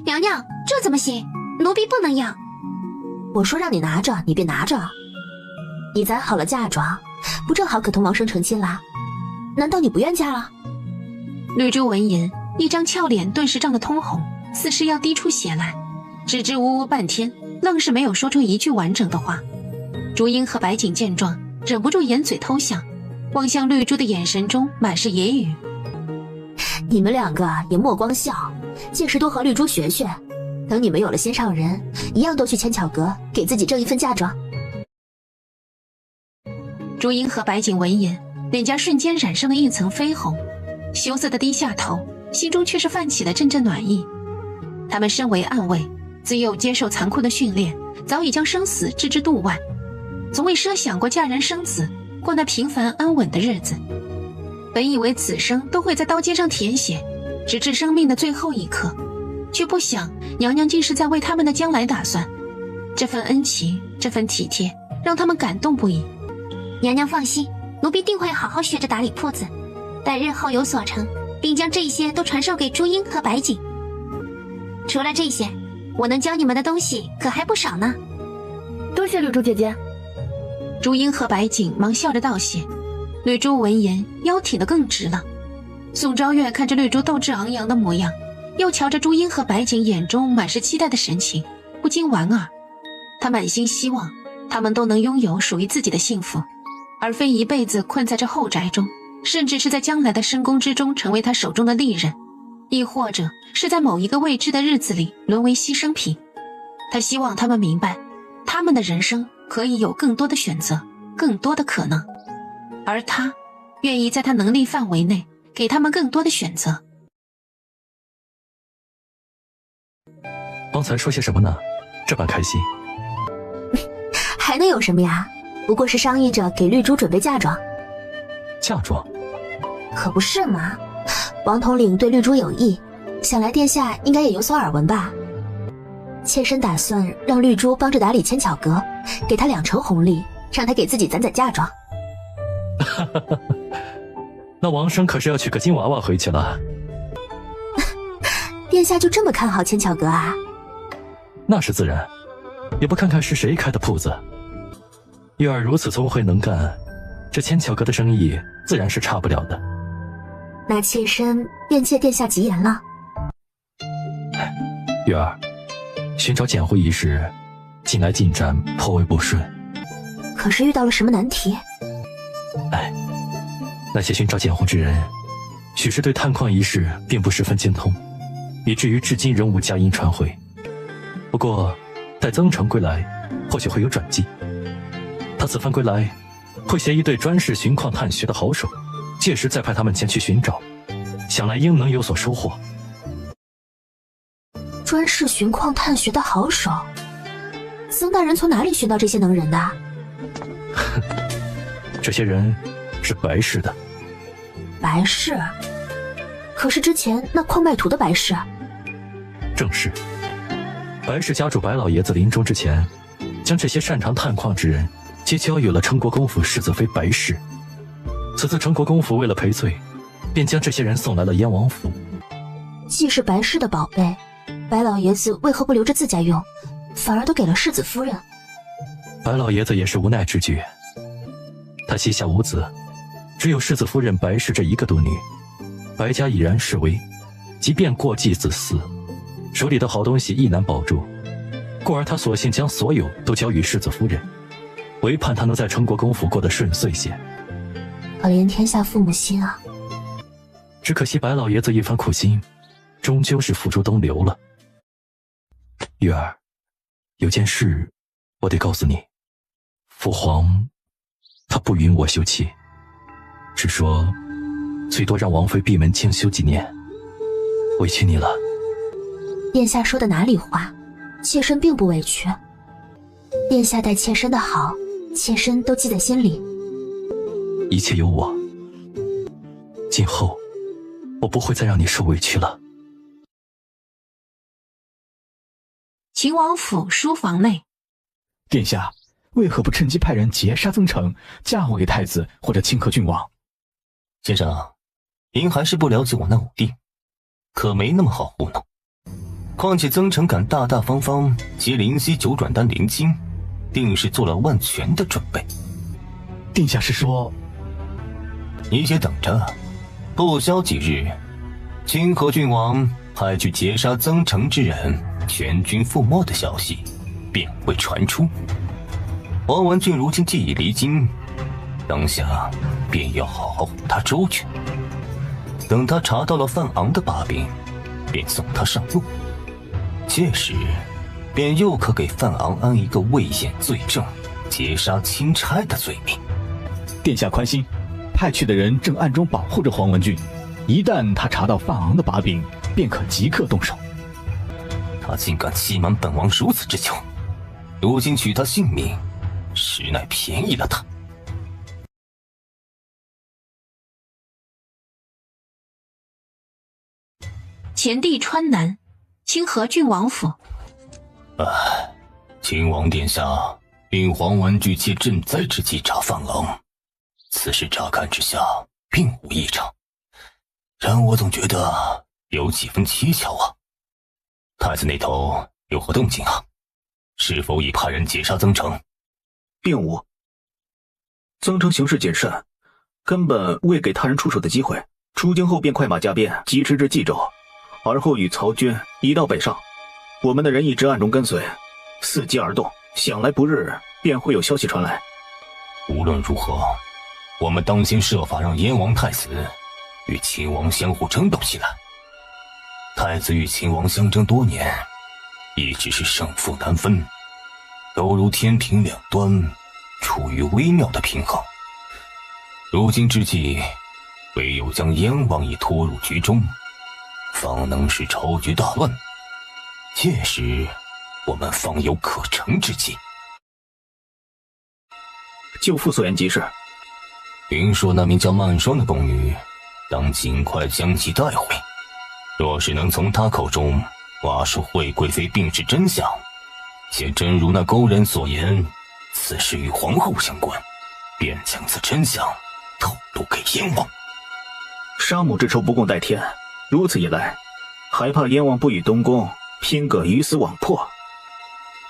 娘娘，这怎么行？奴婢不能要。我说让你拿着，你便拿着。你攒好了嫁妆，不正好可同王生成亲啦？难道你不愿嫁了？绿珠闻言，一张俏脸顿时涨得通红，似是要滴出血来，支支吾吾半天，愣是没有说出一句完整的话。朱茵和白景见状，忍不住掩嘴偷笑，望向绿珠的眼神中满是揶揄。你们2个也莫光笑，届时多和绿珠学学，等你们有了心上人，一样都去千巧阁给自己挣一份嫁妆。朱茵和白景闻言，脸颊瞬间染上了一层绯红，羞涩的低下头，心中却是泛起了阵阵暖意。他们身为暗卫，自幼接受残酷的训练，早已将生死置之度外，从未设想过嫁人生子，过那平凡安稳的日子。本以为此生都会在刀尖上舔血，直至生命的最后一刻，却不想娘娘竟是在为他们的将来打算。这份恩情，这份体贴，让他们感动不已。娘娘放心，奴婢定会好好学着打理铺子，待日后有所成，并将这些都传授给朱茵和白景。除了这些，我能教你们的东西可还不少呢。多谢绿珠姐姐。朱茵和白景忙笑着道谢。绿珠闻言，腰挺得更直了。宋昭月看着绿珠斗志昂扬的模样，又瞧着朱茵和白景眼中满是期待的神情，不禁莞尔。他满心希望他们都能拥有属于自己的幸福，而非一辈子困在这后宅中，甚至是在将来的深宫之中成为他手中的利刃，亦或者是在某一个未知的日子里沦为牺牲品。他希望他们明白，他们的人生可以有更多的选择，更多的可能，而他愿意在他能力范围内给他们更多的选择。方才说些什么呢？这般开心。还能有什么呀？不过是商议着给绿珠准备嫁妆。嫁妆？可不是嘛！王统领对绿珠有意，想来殿下应该也有所耳闻吧。妾身打算让绿珠帮着打理千巧阁，给她2成红利，让她给自己攒攒嫁妆。那王生可是要娶个金娃娃回去了。殿下就这么看好千巧阁啊？那是自然，也不看看是谁开的铺子。玉儿如此聪慧能干，这千巧阁的生意自然是差不了的。那妾身便借殿下吉言了。玉儿，寻找简户一事，近来进展颇为不顺。可是遇到了什么难题？那些寻找简户之人，许是对探矿一事并不十分精通，以至于至今仍无佳音传回。不过待增城归来，或许会有转机。他此番归来，会携一队专事寻矿探穴的好手，届时再派他们前去寻找，想来应能有所收获。专事寻矿探穴的好手？曾大人从哪里寻到这些能人的？这些人是白氏的。白氏？可是之前那矿脉图的白氏？正是。白氏家主白老爷子临终之前，将这些擅长探矿之人皆交予了成国公府世子妃白氏。此次成国公府为了赔罪，便将这些人送来了燕王府。既是白氏的宝贝，白老爷子为何不留着自家用，反而都给了世子夫人？白老爷子也是无奈之举，他膝下无子，只有世子夫人白氏这一个独女，白家已然视为，即便过继子嗣，手里的好东西亦难保住，故而他索性将所有都交予世子夫人，唯盼他能在成国公府过得顺遂些。可怜天下父母心啊！只可惜白老爷子一番苦心，终究是付诸东流了。玉儿，有件事我得告诉你，父皇他不允我休妻，只说最多让王妃闭门静修几年。委屈你了。殿下说的哪里话，妾身并不委屈。殿下待妾身的好，妾身都记在心里。一切有我，今后我不会再让你受委屈了。秦王府书房内，殿下为何不趁机派人劫杀曾成，嫁祸给太子或者清河郡王？先生，您还是不了解我那五弟，可没那么好糊弄。况且曾成敢大大方方劫灵犀九转丹灵晶，定是做了万全的准备。殿下是说……你且等着，不消几日，清河郡王派去劫杀曾成之人全军覆没的消息便会传出。王文俊如今既已离京，当下便要好好唬他周全。等他查到了范昂的把柄，便送他上路。届时便又可给范昂安一个畏险罪证、劫杀钦差的罪名。殿下宽心，派去的人正暗中保护着黄文俊，一旦他查到范昂的把柄，便可即刻动手。他竟敢欺瞒本王如此之久，如今取他性命，实乃便宜了他。前地川南，清河郡王府。秦王殿下令黄文俊借赈灾之计查范昂，此事乍看之下并无异常，然我总觉得有几分蹊跷啊。太子那头有何动静啊？是否已派人劫杀曾成？并无。曾成行事谨慎，根本未给他人出手的机会，出京后便快马加鞭疾驰至冀州，而后与曹军一道北上。我们的人一直暗中跟随，伺机而动，想来不日便会有消息传来。无论如何，我们当先设法让燕王太子与秦王相互争斗起来。太子与秦王相争多年，一直是胜负难分，犹如天平两端，处于微妙的平衡。如今之计，唯有将燕王也拖入局中，方能使朝局大乱。届时我们方有可乘之机。舅父所言极是。听说那名叫曼霜的宫女，当尽快将其带回。若是能从她口中挖出惠贵妃病逝真相，且真如那勾人所言，此事与皇后相关，便将此真相透露给燕王。杀母之仇不共戴天，如此一来，还怕燕王不与东宫拼个鱼死网破？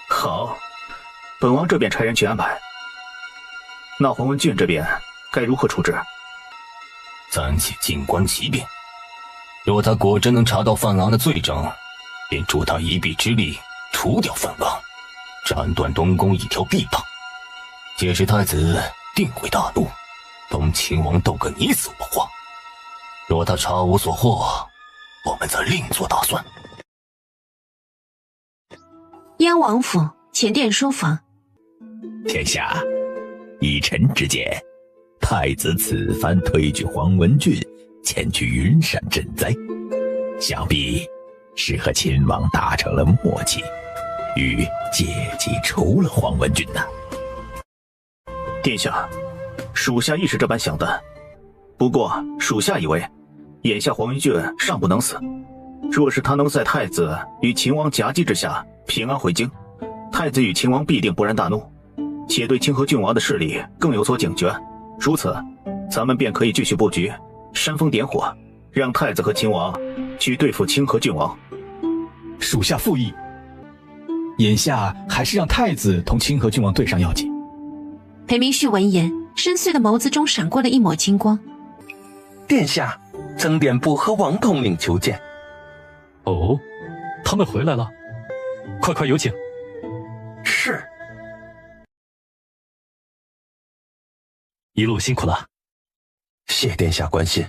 好，本王这边差人去安排。那黄文俊这边该如何处置？暂且静观其变。若他果真能查到范昂的罪证，便助他一臂之力除掉范昂，斩断东宫一条臂膀。届时太子定会大怒，同秦王斗个你死我活。若他查无所获，我们再另做打算。燕王府前殿书房。殿下，依臣之见，太子此番推举黄文俊前去云山赈灾，想必是和秦王达成了默契，欲借机除了黄文俊呐。殿下，属下亦是这般想的。不过属下以为，眼下黄文俊尚不能死，若是他能在太子与秦王夹击之下平安回京，太子与秦王必定勃然大怒，且对清河郡王的势力更有所警觉。如此，咱们便可以继续布局，煽风点火，让太子和秦王去对付清河郡王。属下附议。眼下还是让太子同清河郡王对上要紧。裴明旭闻言，深邃的眸子中闪过了一抹金光。殿下，曾点部和王统领求见。哦，他们回来了，快有请。是。一路辛苦了。谢殿下关心。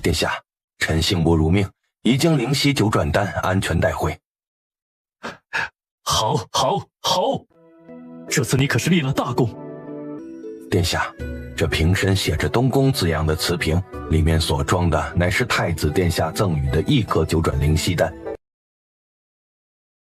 殿下，臣幸不辱命，已将灵犀九转丹安全带回。好，这次你可是立了大功。殿下，这瓶身写着东宫字样的瓷瓶，里面所装的乃是太子殿下赠予的1颗9转灵犀丹。